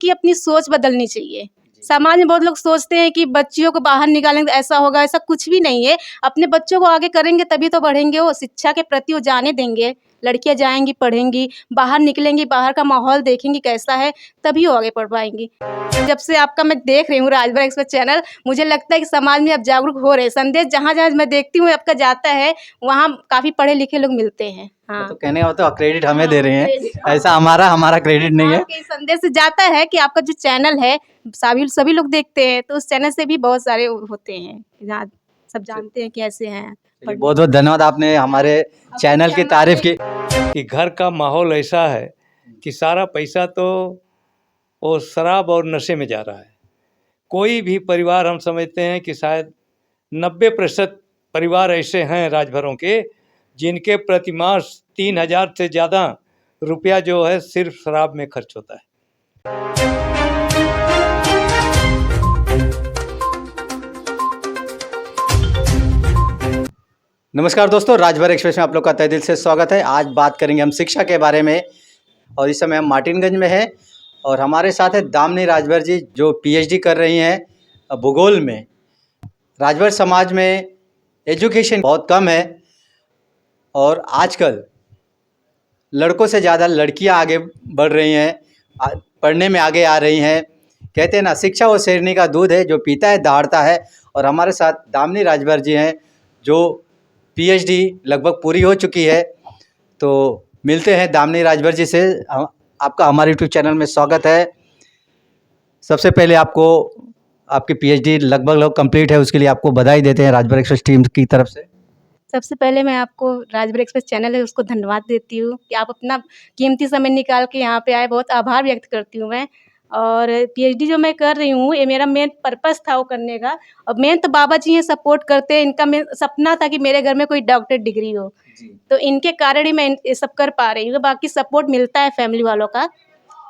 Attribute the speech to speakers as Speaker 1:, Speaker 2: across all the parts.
Speaker 1: कि अपनी सोच बदलनी चाहिए। समाज में बहुत लोग सोचते हैं कि बच्चियों को बाहर निकालेंगे तो ऐसा होगा, ऐसा कुछ भी नहीं है। अपने बच्चों को आगे करेंगे तभी तो बढ़ेंगे वो, शिक्षा के प्रति वो जाने देंगे। लड़कियां जाएंगी, पढ़ेंगी, बाहर निकलेंगी, बाहर का माहौल देखेंगी कैसा है, तभी वो आगे पढ़ पाएंगी। जब से आपका मैं देख रही हूँ राजभर एक्सप्रेस चैनल, मुझे लगता है कि समाज में अब जागरूक हो रहे हैं। संदेश जहाँ जहाँ मैं देखती हूँ आपका जाता है, वहाँ काफ़ी पढ़े लिखे लोग मिलते हैं। हाँ,
Speaker 2: तो कहने का तो क्रेडिट हमें दे रहे हैं,
Speaker 1: क्रेडिट
Speaker 2: ऐसा हमारा क्रेडिट नहीं है।
Speaker 1: आपके संदेश से जाता है कि आपका जो चैनल है सभी लोग देखते हैं, तो उस चैनल से भी बहुत सारे होते हैं जहाँ सब जानते हैं कि ऐसे हैं।
Speaker 2: बहुत बहुत धन्यवाद, आपने हमारे चैनल की तारीफ की।
Speaker 3: कि घर का माहौल ऐसा है कि सारा पैसा तो वो शराब और नशे में जा रहा है। कोई भी परिवार, हम समझते हैं कि शायद 90% परिवार ऐसे हैं राजभरों के जिनके प्रतिमास 3,000 से ज़्यादा रुपया जो है सिर्फ शराब में खर्च होता है।
Speaker 2: नमस्कार दोस्तों, राजभर एक्सप्रेस में आप लोग का तहे दिल से स्वागत है। आज बात करेंगे हम शिक्षा के बारे में और इस समय हम मार्टिनगंज में हैं और हमारे साथ है दामिनी राजभर जी, जो पीएचडी कर रही हैं भूगोल में। राजभर समाज में एजुकेशन बहुत कम है और आजकल लड़कों से ज़्यादा लड़कियां आगे बढ़ रही हैं, पढ़ने में आगे आ रही हैं। कहते हैं ना, शिक्षा वो शेरनी का दूध है, जो पीता है दहाड़ता है। और हमारे साथ दामिनी राजभर जी हैं जो पीएचडी लगभग पूरी हो चुकी है। तो मिलते हैं दामिनी राजभर जी से। आपका हमारे यूट्यूब चैनल में स्वागत है। सबसे पहले आपको आपकी पीएचडी लगभग कंप्लीट है, उसके लिए आपको बधाई देते हैं राजभर एक्सप्रेस टीम की तरफ से।
Speaker 1: सबसे पहले मैं आपको राजभर एक्सप्रेस चैनल है उसको धन्यवाद देती हूँ कि आप अपना कीमती समय निकाल के यहाँ पे आए, बहुत आभार व्यक्त करती हूँ मैं। और पीएचडी जो मैं कर रही हूँ, ये मेरा मेन पर्पस था वो करने का। और मेन तो बाबा जी हैं, सपोर्ट करते हैं। इनका मेन सपना था कि मेरे घर में कोई डॉक्टर डिग्री हो, तो इनके कारण ही मैं ये सब कर पा रही हूँ। बाकी सपोर्ट मिलता है फैमिली वालों का।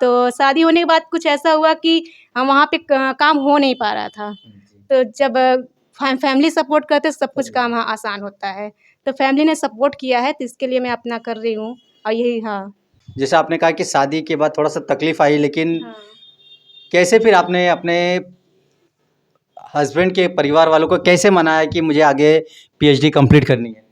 Speaker 1: तो शादी होने के बाद कुछ ऐसा हुआ कि हम वहाँ पे काम हो नहीं पा रहा था। तो जब फैमिली सपोर्ट करते सब कुछ काम हाँ आसान होता है। तो फैमिली ने सपोर्ट किया है, तो इसके लिए मैं अपना कर रही हूँ। और यही हाँ,
Speaker 2: जैसे आपने कहा कि शादी के बाद थोड़ा सा तकलीफ आई, लेकिन
Speaker 1: हाँ।
Speaker 2: कैसे फिर आपने अपने हस्बैंड के परिवार वालों को कैसे मनाया कि मुझे आगे पीएचडी कंप्लीट करनी है?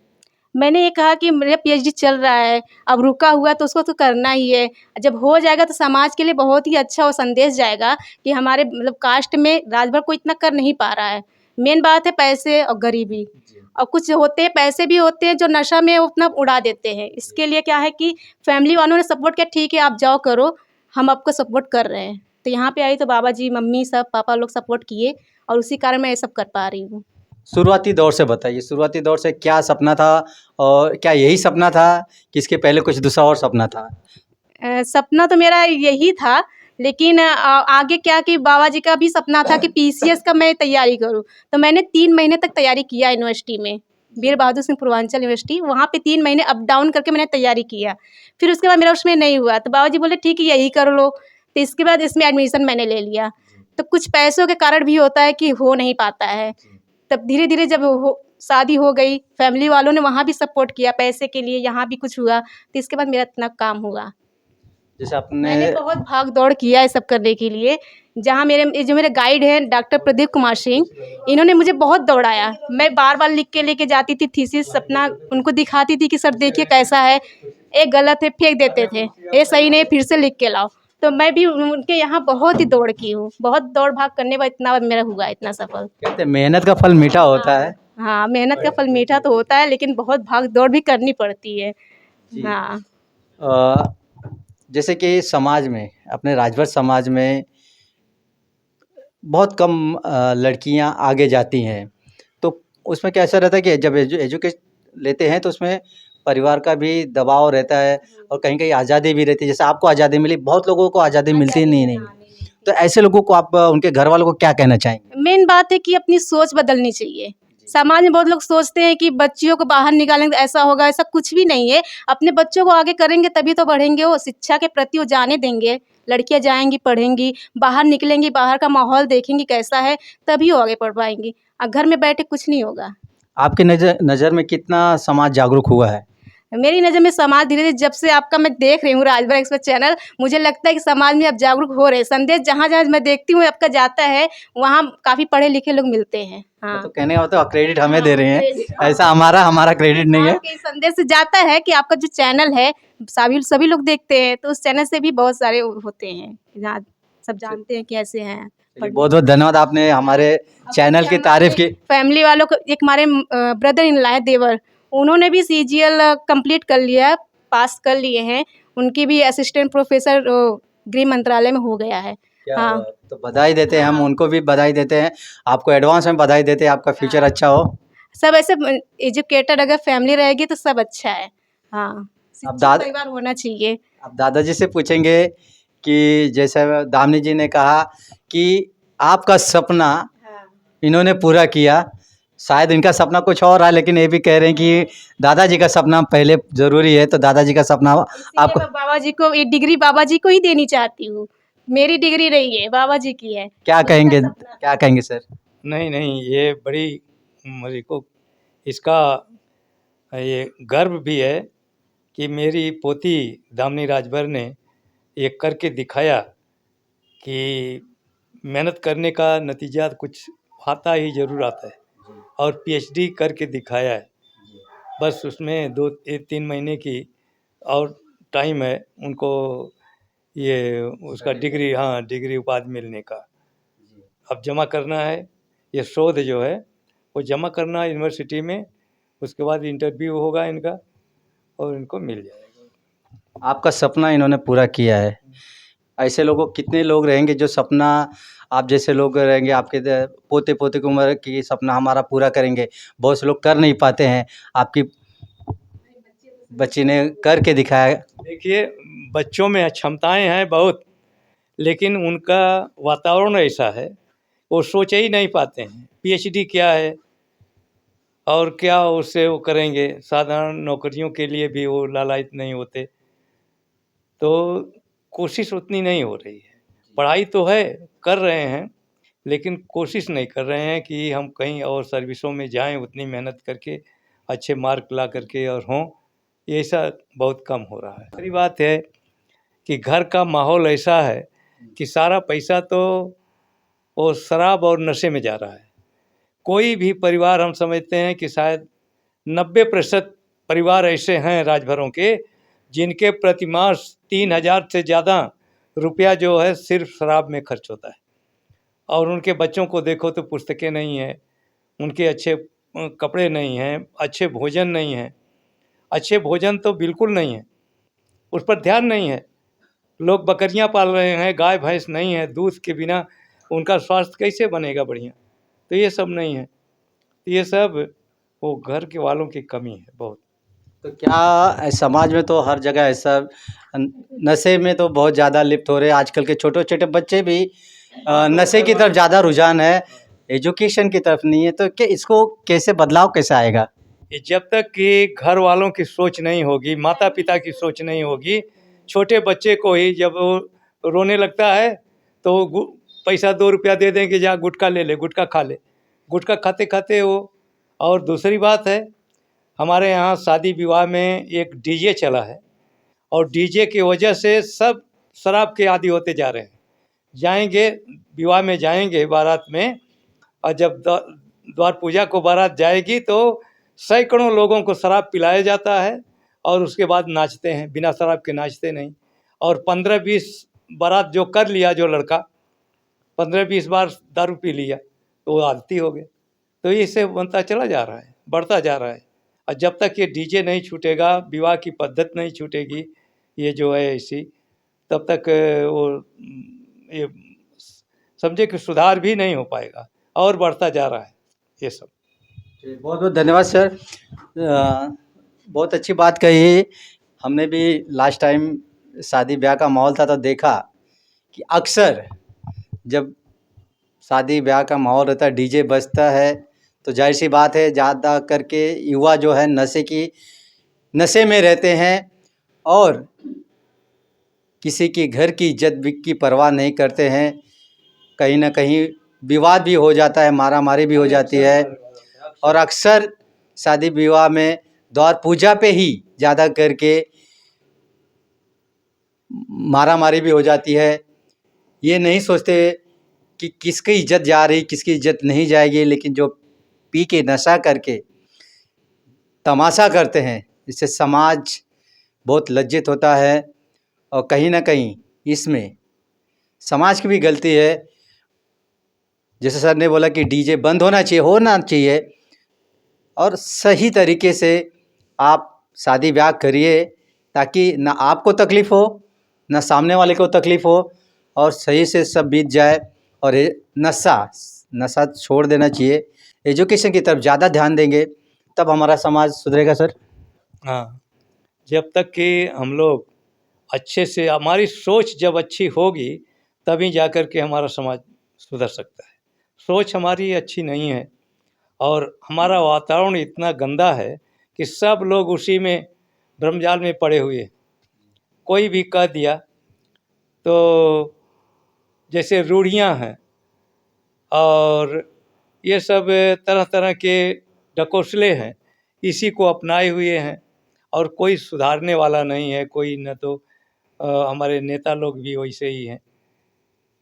Speaker 1: मैंने ये कहा कि मेरा पीएचडी चल रहा है, अब रुका हुआ तो उसको तो करना ही है। जब हो जाएगा तो समाज के लिए बहुत ही अच्छा वो संदेश जाएगा कि हमारे मतलब कास्ट में राजभर को इतना कर नहीं पा रहा है। मेन बात है पैसे और गरीबी। और कुछ होते हैं, पैसे भी होते हैं जो नशा में उतना उड़ा देते हैं। इसके लिए क्या है कि फैमिली वालों ने सपोर्ट किया, ठीक है आप जाओ करो, हम आपको सपोर्ट कर रहे हैं। तो यहाँ पे आई तो बाबा जी, मम्मी, सब पापा लोग सपोर्ट किए और उसी कारण मैं ये सब कर पा रही हूँ।
Speaker 2: शुरुआती दौर से बताइए, शुरुआती दौर से क्या सपना था और क्या यही सपना था कि इसके पहले कुछ दूसरा और सपना था?
Speaker 1: सपना तो मेरा यही था, लेकिन आगे क्या कि बाबा जी का भी सपना था कि पीसीएस का मैं तैयारी करूं। तो मैंने 3 महीने तक तैयारी किया यूनिवर्सिटी में, वीर बहादुर सिंह पूर्वांचल यूनिवर्सिटी। वहाँ पे 3 महीने अप डाउन करके मैंने तैयारी किया। फिर उसके बाद मेरा उसमें नहीं हुआ, तो बाबा जी बोले ठीक है यही कर लो। तो इसके बाद इसमें एडमिशन मैंने ले लिया। तो कुछ पैसों के कारण भी होता है कि हो नहीं पाता है। तब धीरे धीरे जब शादी हो गई, फैमिली वालों ने वहाँ भी सपोर्ट किया पैसे के लिए, यहाँ भी कुछ हुआ, तो इसके बाद मेरा इतना काम हुआ।
Speaker 2: जैसे आपने
Speaker 1: मैंने बहुत भाग दौड़ किया है सब करने के लिए। जहाँ जो मेरे गाइड हैं डॉक्टर प्रदीप कुमार सिंह, इन्होंने मुझे बहुत दौड़ाया। मैं बार बार लिख के लेके जाती थी थीसिस अपना, उनको दिखाती थी कि सर देखिए कैसा है, ये गलत है, फेंक देते थे, ये सही नहीं, फिर से लिख के लाओ। तो मैं भी उनके यहाँ बहुत ही दौड़ की हूँ, बहुत दौड़ भाग करने के बाद इतना मेरा हुआ, इतना सफल।
Speaker 2: कहते हैं मेहनत का फल मीठा होता है।
Speaker 1: हाँ, मेहनत का फल मीठा तो होता है, लेकिन बहुत भाग दौड़ भी करनी पड़ती है। हाँ,
Speaker 2: जैसे कि समाज में, अपने राजभर समाज में बहुत कम लड़कियां आगे जाती हैं, तो उसमें क्या ऐसा रहता है कि जब एजुकेशन लेते हैं तो उसमें परिवार का भी दबाव रहता है और कहीं कहीं आज़ादी भी रहती है। जैसे आपको आज़ादी मिली, बहुत लोगों को आज़ादी मिलती नहीं। तो ऐसे लोगों को आप उनके घर वालों को क्या कहना चाहेंगे?
Speaker 1: मेन बात है कि अपनी सोच बदलनी चाहिए। समाज में बहुत लोग सोचते हैं कि बच्चियों को बाहर निकालेंगे तो ऐसा होगा, ऐसा कुछ भी नहीं है। अपने बच्चों को आगे करेंगे तभी तो बढ़ेंगे वो, शिक्षा के प्रति वो जाने देंगे। लड़कियां जाएंगी, पढ़ेंगी, बाहर निकलेंगी, बाहर का माहौल देखेंगी कैसा है, तभी वो आगे पढ़ पाएंगी। घर में बैठे कुछ नहीं होगा।
Speaker 2: आपके नज़र में कितना समाज जागरूक हुआ है?
Speaker 1: मेरी नज़र में समाज धीरे-धीरे जब से आपका मैं देख रही हूँ राजभर एक्सप्रेस चैनल, मुझे लगता है कि समाज में अब जागरूक हो रहे हैं। संदेश जहाँ-जहाँ मैं देखती हूँ आपका जाता है, वहाँ काफ़ी पढ़े-लिखे लोग मिलते हैं। हाँ।
Speaker 2: तो कहने का मतलब क्रेडिट हमें दे
Speaker 1: हाँ,
Speaker 2: रहे हैं,
Speaker 1: क्रेडिट
Speaker 2: ऐसा
Speaker 1: हाँ।
Speaker 2: हमारा क्रेडिट नहीं है।
Speaker 1: आपके इस संदेश से जाता है कि आपका जो चैनल है, सभी सभी लोग देखते हैं, तो उस चैनल से भी बहुत सारे होते हैं, जहाँ सब जानते हैं कि ऐसे हैं।
Speaker 2: चलिए बहुत-बहुत धन्यवाद, आपने हमारे चैनल की तारीफ़ की।
Speaker 1: फैमिली वालों को एक हमारे ब्रदर इन लॉ है देवर, उन्होंने भी सीजीएल कंप्लीट कर लिया है, पास कर लिए हैं। उनकी भी असिस्टेंट प्रोफेसर गृह मंत्रालय में हो गया है।
Speaker 2: क्या
Speaker 1: हाँ।
Speaker 2: बात! तो बधाई देते हैं, हम
Speaker 1: हाँ।
Speaker 2: उनको भी बधाई देते हैं, आपको एडवांस में बधाई देते हैं, आपका फ्यूचर अच्छा हो।
Speaker 1: सब ऐसे एजुकेटेड अगर फैमिली रहेगी तो सब अच्छा है। हाँ,
Speaker 2: अब
Speaker 1: शिक्षित
Speaker 2: दाद
Speaker 1: परिवार होना चाहिए।
Speaker 2: अब दादाजी से पूछेंगे कि जैसे दामिनी जी ने कहा कि आपका सपना
Speaker 1: हाँ।
Speaker 2: इन्होंने पूरा किया, शायद इनका सपना कुछ और रहा, लेकिन ये भी कह रहे हैं कि दादाजी का सपना पहले ज़रूरी है, तो दादाजी का सपना
Speaker 1: इसीलिए
Speaker 2: आपको
Speaker 1: मैं बाबा जी को ये डिग्री बाबा जी को ही देनी चाहती हूँ। मेरी डिग्री नहीं है, बाबा जी की है।
Speaker 2: क्या
Speaker 1: उनका
Speaker 2: कहेंगे
Speaker 1: सपना
Speaker 2: क्या कहेंगे सर?
Speaker 3: नहीं नहीं, ये बड़ी मुझे को इसका ये गर्व भी है कि मेरी पोती दामिनी राजभर ने ये करके दिखाया कि मेहनत करने का नतीजा कुछ आता ही ज़रूर आता है, और पीएचडी करके दिखाया है। बस उसमें 2-3 महीने की और टाइम है उनको, ये उसका डिग्री, हाँ, डिग्री उपाधि मिलने का। अब जमा करना है, ये शोध जो है वो जमा करना है यूनिवर्सिटी में, उसके बाद इंटरव्यू होगा इनका और इनको मिल जाएगा।
Speaker 2: आपका सपना इन्होंने पूरा किया है। ऐसे लोगों कितने लोग रहेंगे जो सपना आप जैसे लोग रहेंगे, आपके पोते-पोते की उम्र की सपना हमारा पूरा करेंगे। बहुत से लोग कर नहीं पाते हैं, आपकी बच्ची ने करके दिखाया।
Speaker 3: देखिए, बच्चों में क्षमताएं हैं बहुत, लेकिन उनका वातावरण ऐसा है, वो सोच ही नहीं पाते हैं पीएचडी क्या है और क्या उससे वो करेंगे। साधारण नौकरियों के लिए भी वो लालायित नहीं होते, तो कोशिश उतनी नहीं हो रही है। पढ़ाई तो है, कर रहे हैं, लेकिन कोशिश नहीं कर रहे हैं कि हम कहीं और सर्विसों में जाएं, उतनी मेहनत करके अच्छे मार्क ला करके और हों, ये ऐसा बहुत कम हो रहा है। दूसरी बात है कि घर का माहौल ऐसा है कि सारा पैसा तो वो शराब और नशे में जा रहा है। कोई भी परिवार, हम समझते हैं कि शायद 90% परिवार ऐसे हैं राजभरों के, जिनके प्रतिमास 3,000 से ज़्यादा रुपया जो है सिर्फ शराब में खर्च होता है। और उनके बच्चों को देखो तो पुस्तकें नहीं हैं, उनके अच्छे कपड़े नहीं हैं, अच्छे भोजन नहीं हैं। अच्छे भोजन तो बिल्कुल नहीं है, उस पर ध्यान नहीं है। लोग बकरियां पाल रहे हैं, गाय भैंस नहीं है, दूध के बिना उनका स्वास्थ्य कैसे बनेगा बढ़िया? तो ये सब नहीं है। ये सब वो घर के वालों की कमी है बहुत।
Speaker 2: तो क्या समाज में तो हर जगह ऐसा नशे में तो बहुत ज़्यादा लिप्त हो रहे हैं, आजकल के छोटे-छोटे बच्चे भी नशे की तरफ ज़्यादा रुझान है, एजुकेशन की तरफ नहीं है, तो क्या इसको कैसे बदलाव कैसे आएगा?
Speaker 3: ये जब तक कि घर वालों की सोच नहीं होगी, माता पिता की सोच नहीं होगी, छोटे बच्चे को ही जब वो रोने लगता है तो पैसा 2 रुपया दे दें कि जा गुटखा ले ले, गुटखा खा ले। गुटखा खाते खाते वो। और दूसरी बात है, हमारे यहाँ शादी विवाह में एक डीजे चला है, और डीजे की वजह से सब शराब के आदी होते जा रहे हैं। जाएंगे विवाह में, जाएंगे बारात में, और जब द्वार पूजा को बारात जाएगी तो सैकड़ों लोगों को शराब पिलाया जाता है, और उसके बाद नाचते हैं, बिना शराब के नाचते नहीं। और 15-20 बारात जो कर लिया, जो लड़का 15-20 बार दारू पी लिया तो वो आदती हो गए। तो इससे बनता चला जा रहा है, बढ़ता जा रहा है। और जब तक ये डीजे नहीं छूटेगा, विवाह की पद्धत नहीं छूटेगी, ये जो है ऐसी, तब तक वो ये समझे कि सुधार भी नहीं हो पाएगा, और बढ़ता जा रहा है ये सब।
Speaker 2: बहुत बहुत धन्यवाद सर, बहुत अच्छी बात कही। हमने भी लास्ट टाइम शादी ब्याह का माहौल था तो देखा कि अक्सर जब शादी ब्याह का माहौल रहता है, डीजे बजता है, तो जाहिर सी बात है ज़्यादा करके युवा जो है नशे में रहते हैं, और किसी की घर की इज्जत की परवाह नहीं करते हैं। कहीं ना कहीं विवाद भी हो जाता है, मारा मारी भी हो जाती है, और अक्सर शादी विवाह में द्वार पूजा पे ही ज़्यादा करके मारामारी भी हो जाती है। ये नहीं सोचते कि किसकी इज्जत जा रही, किसकी इज्जत नहीं जाएगी, लेकिन जो पी के नशा करके तमाशा करते हैं, इससे समाज बहुत लज्जित होता है। और कहीं ना कहीं इसमें समाज की भी गलती है। जैसे सर ने बोला कि डीजे बंद होना चाहिए और सही तरीके से आप शादी ब्याह करिए, ताकि ना आपको तकलीफ़ हो ना सामने वाले को तकलीफ़ हो, और सही से सब बीत जाए। और ये नशा छोड़ देना चाहिए। एजुकेशन की तरफ ज़्यादा ध्यान देंगे तब हमारा समाज सुधरेगा सर।
Speaker 3: हाँ, जब तक कि हम लोग अच्छे से, हमारी सोच जब अच्छी होगी तभी जा कर के हमारा समाज सुधर सकता है। सोच हमारी अच्छी नहीं है और हमारा वातावरण इतना गंदा है कि सब लोग उसी में भ्रमजाल में पड़े हुए हैं। कोई भी कह दिया तो जैसे रूढ़ियाँ हैं और ये सब तरह तरह के ढकोसले हैं, इसी को अपनाए हुए हैं और कोई सुधारने वाला नहीं है। कोई न तो हमारे नेता लोग भी वैसे ही हैं,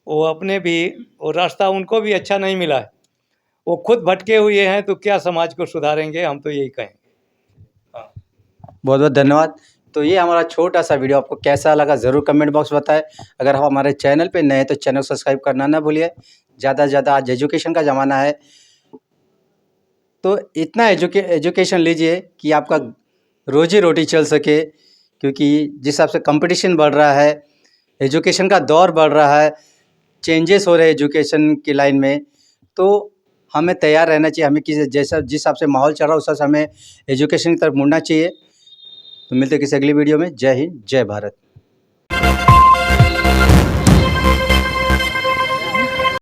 Speaker 3: वो अपने भी, वो रास्ता उनको भी अच्छा नहीं मिला है, वो खुद भटके हुए हैं, तो क्या समाज को सुधारेंगे? हम तो यही कहेंगे। हाँ,
Speaker 2: बहुत बहुत धन्यवाद। तो ये हमारा छोटा सा वीडियो आपको कैसा लगा ज़रूर कमेंट बॉक्स बताएं। अगर आप हमारे चैनल पे नए हैं तो चैनल को सब्सक्राइब करना ना भूलिए। ज़्यादा से ज़्यादा आज एजुकेशन का ज़माना है, तो इतना एजुकेशन लीजिए कि आपका रोजी रोटी चल सके। क्योंकि जिस हिसाब से कंपटीशन बढ़ रहा है, एजुकेशन का दौर बढ़ रहा है, चेंजेस हो रहे हैं एजुकेशन की लाइन में, तो हमें तैयार रहना चाहिए। हमें जिस हिसाब से माहौल चल रहा है उस हिसाब से हमें एजुकेशन की तरफ मुड़ना चाहिए। तो मिलते हैं किसी अगली वीडियो में। जय हिंद, जय भारत।